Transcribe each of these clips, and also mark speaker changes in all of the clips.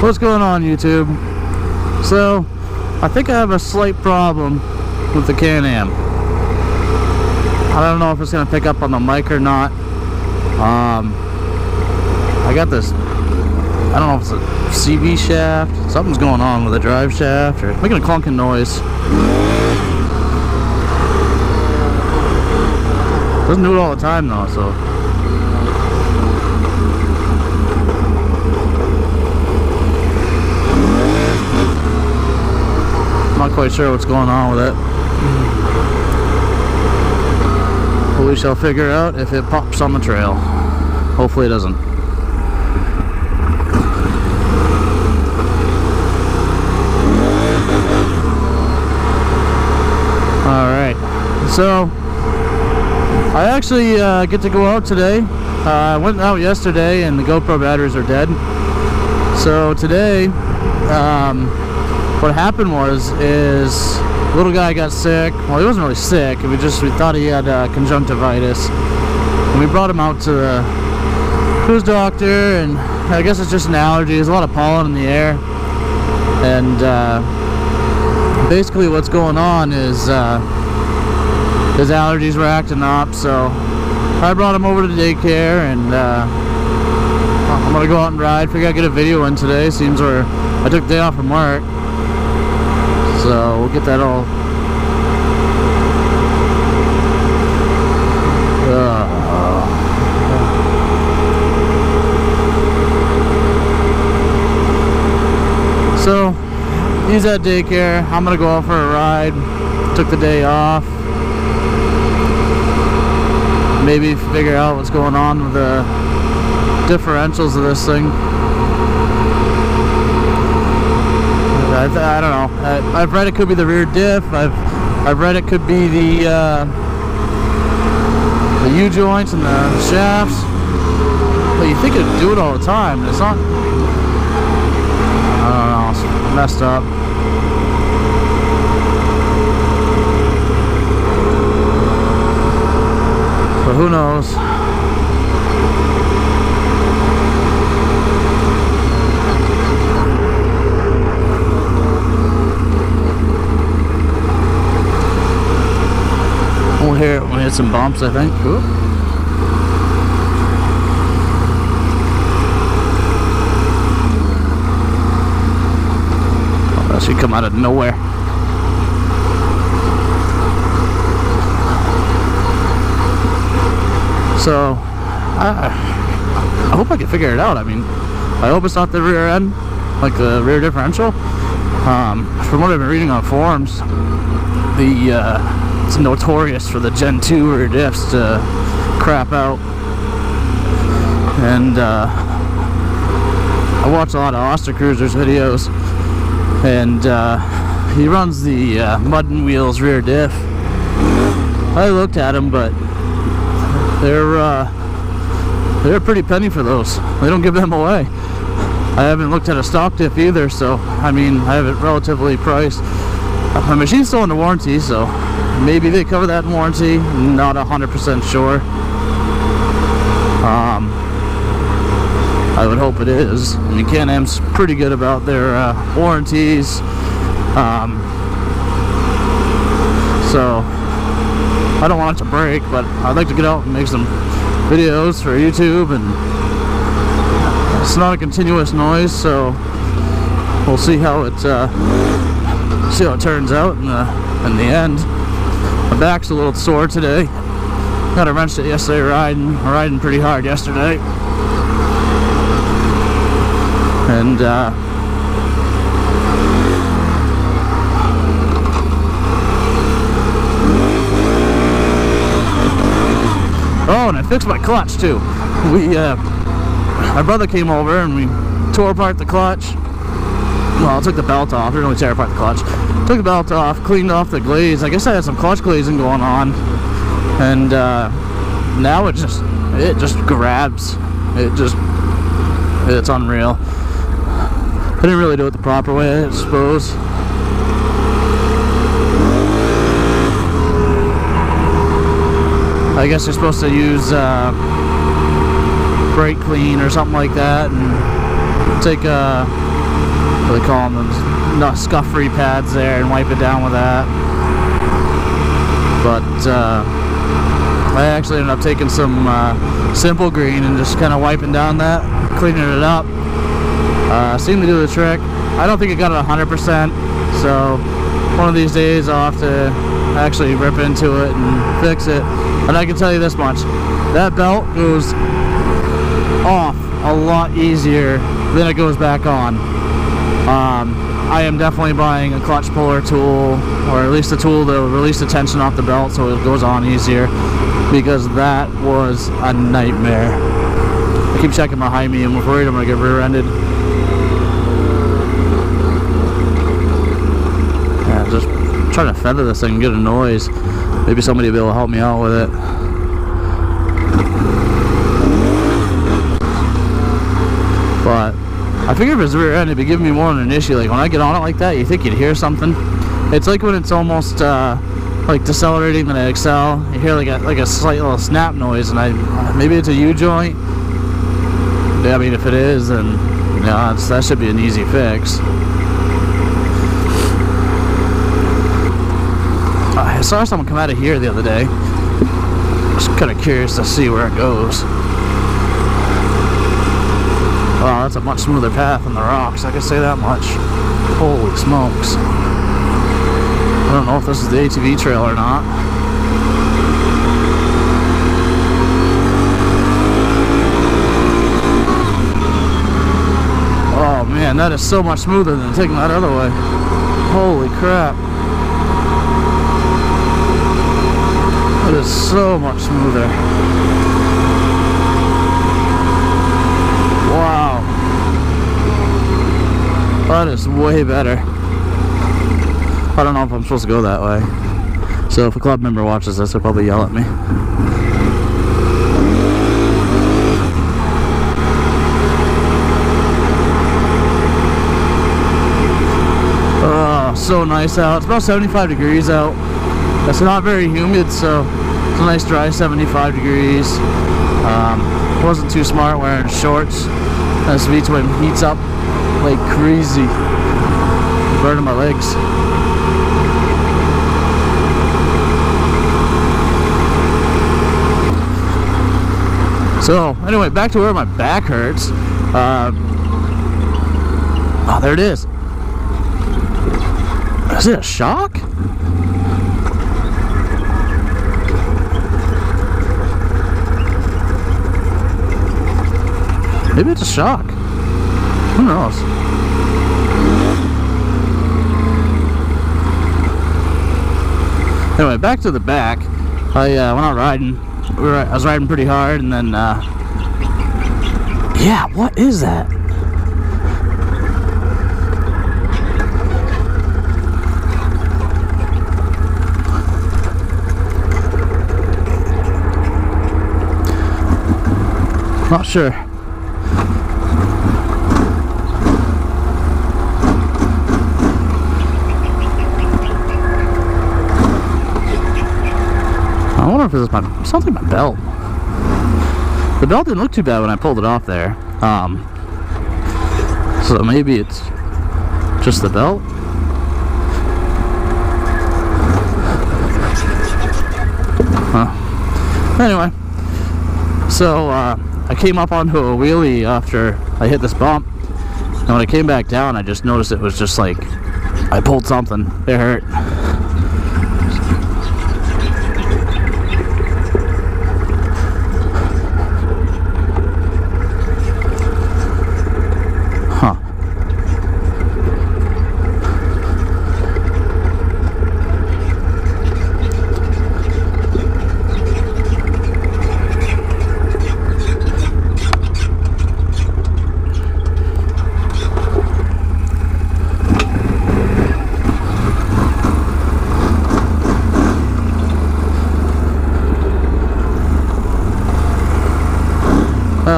Speaker 1: What's going on, YouTube? So, I think I have a slight problem with the Can-Am. I don't know if it's going to pick up on the mic or not. I got this, I don't know if it's a CV shaft. Something's going on with the drive shaft, or it's making a clunking noise. Doesn't do it all the time though, so. Not quite sure what's going on with it. But we shall figure out if it pops on the trail. Hopefully it doesn't. Alright, so I actually get to go out today. I went out yesterday and the GoPro batteries are dead. So today, what happened is little guy got sick. Well, he wasn't really sick. We thought he had conjunctivitis, and we brought him out to his doctor. And I guess it's just an allergy. There's a lot of pollen in the air, and basically what's going on is his allergies were acting up. So I brought him over to daycare, and I'm gonna go out and ride. Figure I'd get a video in today. Seems where I took the day off from work. So we'll get that all. So he's at daycare. I'm gonna go out for a ride. Took the day off. Maybe figure out what's going on with the differentials of this thing. I don't know. I've read it could be the rear diff. I've read it could be the U-joints and the shafts. But you think it'd do it all the time. It's not. I don't know. It's messed up. But who knows? We'll hear it when we hit some bumps, I think. Ooh. Oh, that should come out of nowhere. So, I hope I can figure it out. I mean, I hope it's not the rear end, like the rear differential. From what I've been reading on forums, it's notorious for the Gen 2 rear diffs to crap out. And I watch a lot of Oster Cruiser's videos, and he runs the Mud and Wheels rear diff. I looked at them, but they're a pretty penny for those. They don't give them away. I haven't looked at a stock diff either, so I mean, I have it relatively priced. My machine's still under warranty, so maybe they cover that in warranty. Not 100% sure. I would hope it is. I mean, Can-Am's pretty good about their warranties. So I don't want it to break, but I'd like to get out and make some videos for YouTube, and it's not a continuous noise, so we'll see how it turns out in the end. My back's a little sore today. Got a wrenched it yesterday riding pretty hard yesterday. And oh, and I fixed my clutch too. My brother came over and we tore apart the clutch. Well, I took the belt off. Didn't really tear apart the clutch. Took the belt off, cleaned off the glaze. I guess I had some clutch glazing going on, and now it just grabs. It's unreal. I didn't really do it the proper way, I suppose. I guess you're supposed to use brake clean or something like that, and take a what they call them, scuff-free pads there, and wipe it down with that. But I actually ended up taking some Simple Green and just kind of wiping down that, cleaning it up. Seemed to do the trick. I don't think it got it 100%, so one of these days I'll have to actually rip into it and fix it. And I can tell you this much, that belt goes off a lot easier than it goes back on. I am definitely buying a clutch puller tool, or at least a tool to release the tension off the belt so it goes on easier, because that was a nightmare. I keep checking behind me and I'm worried I'm going to get rear-ended. Yeah, just trying to feather this thing and get a noise. Maybe somebody will be able to help me out with it. But I figure if it's rear end, it'd be giving me more of an issue. Like when I get on it like that, you think you'd hear something. It's like when it's almost like decelerating the Excel. You hear like a slight little snap noise, and maybe it's a U-joint. Yeah, I mean, if it is, then yeah, that should be an easy fix. I saw someone come out of here the other day. Just kind of curious to see where it goes. Wow, that's a much smoother path than the rocks, I can say that much. Holy smokes. I don't know if this is the ATV trail or not. Oh man, that is so much smoother than taking that other way. Holy crap. That is so much smoother. Wow. That is way better. I don't know if I'm supposed to go that way. So if a club member watches this, they'll probably yell at me. Oh, so nice out. It's about 75 degrees out. It's not very humid, so it's a nice dry 75 degrees. Wasn't too smart wearing shorts. This V-twin heats up like crazy. Burning my legs. So anyway, back to where my back hurts. Oh, there it is. Is it a shock? Maybe it's a shock. Who knows? Anyway, back to the back. I went out riding. I was riding pretty hard, and then yeah, what is that? Not sure. I wonder if this is sounds like my belt. The belt didn't look too bad when I pulled it off there. So maybe it's just the belt. Anyway, so I came up onto a wheelie after I hit this bump, and when I came back down, I just noticed it was just like I pulled something. It hurt.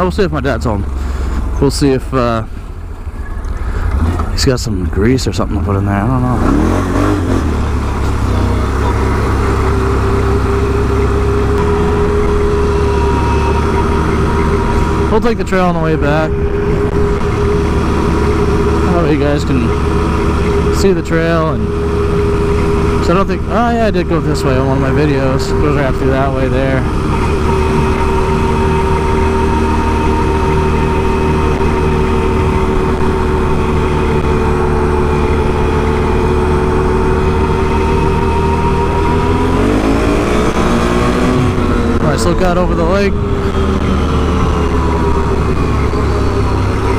Speaker 1: We'll see if my dad's home. We'll see if he's got some grease or something to put in there. I don't know. We'll take the trail on the way back. Oh you guys can see the trail. And so I don't think, oh yeah, I did go this way on one of my videos. It goes right through that way there. Nice look out over the lake.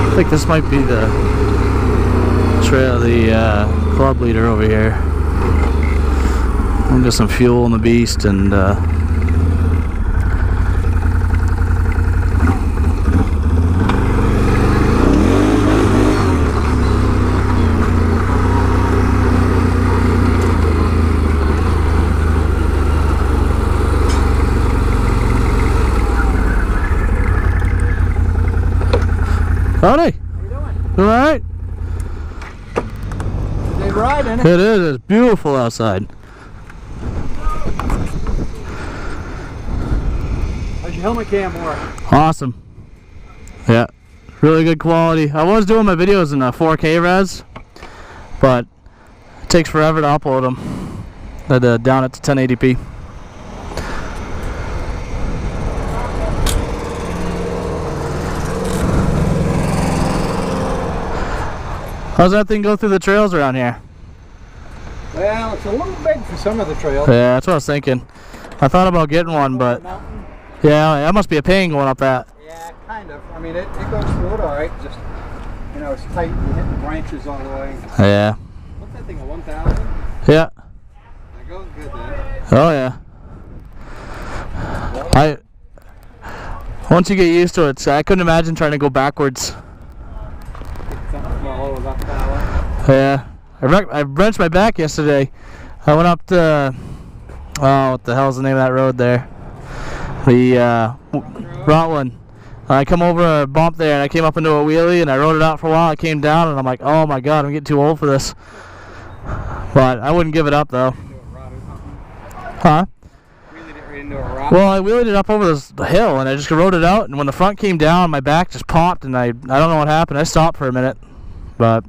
Speaker 1: I think this might be the trail, the club leader over here. I'll get some fuel in the beast and howdy.
Speaker 2: How you doing?
Speaker 1: All right.
Speaker 2: They ride in it.
Speaker 1: It is. It's beautiful outside.
Speaker 2: How's your helmet cam work?
Speaker 1: Awesome. Yeah. Really good quality. I was doing my videos in 4K res, but it takes forever to upload them. I had to down it to 1080p. How's that thing go through the trails around here?
Speaker 2: Well, it's a little big for some of the trails.
Speaker 1: Yeah, that's what I was thinking. I thought about getting one, but yeah, that must be a pain going up that.
Speaker 2: Yeah, kind of. I mean, it goes through it all right. Just, you know, it's tight. You hit the branches all the way.
Speaker 1: Yeah.
Speaker 2: What's that thing, a 1000?
Speaker 1: Yeah.
Speaker 2: That goes good then.
Speaker 1: Oh yeah. Once you get used to it, I couldn't imagine trying to go backwards.
Speaker 2: Something small was up that way.
Speaker 1: Yeah. I wrenched my back yesterday. I went up to, oh, what the hell's the name of that road there? The Rotland. I come over a bump there and I came up into a wheelie and I rode it out for a while. I came down and I'm like, oh my god, I'm getting too old for this. But I wouldn't give it up though. Huh? Well, I wheelied it up over the hill and I just rode it out, and when the front came down, my back just popped and I don't know what happened. I stopped for a minute, but